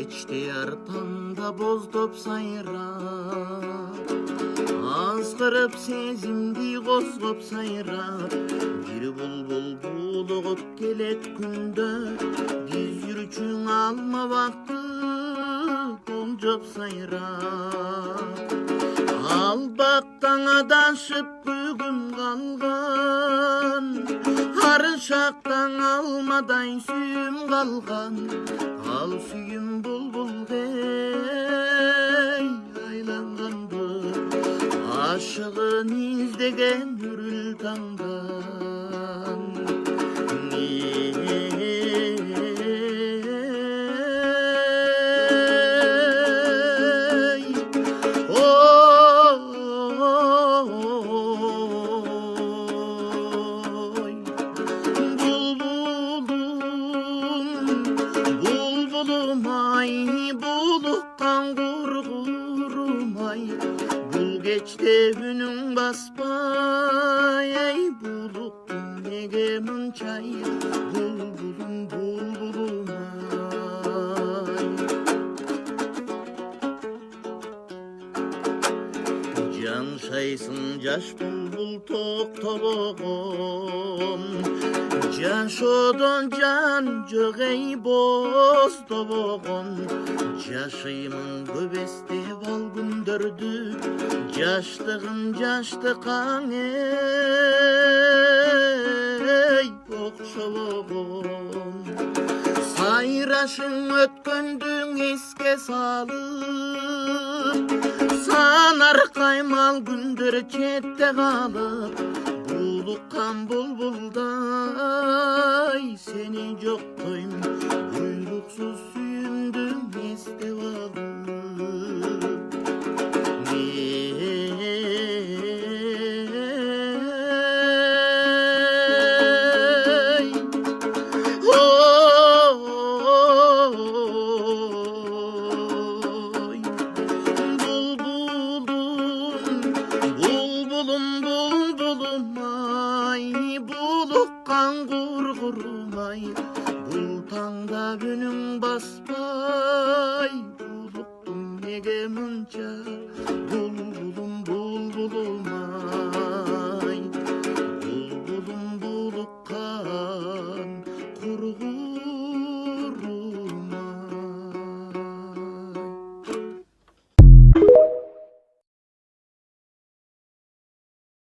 кечте артамда боздоп сайрап, азгырып сезимди козгоп сайрап, бир булбул булугуп келет күндө, биз жүрчүң алма бакты болжоп сайрап. Ал бактан адашып бүгүн калган, арышактан алмадай сүйүм калган, ал сүйүм булбулдей айланганды, ашыгын издеген үрүл таңдан. Geçte günün basmay, ey buluktun nege mınçay, bulbulum bulbulum ay. Can şaysın jaş bulbul toktobogom, jaşodon can jok ey boz tobogom. Жашаймын көбесте бал күндөрдү, жаштыгын жаштыкаң эй окшобогон. Сайрашың өткөндүң эске салып, санар каймал күндөр четте калып, булуккан булбулдай сени жоктойм, буйруксуз сүйүндүм эстеп алып.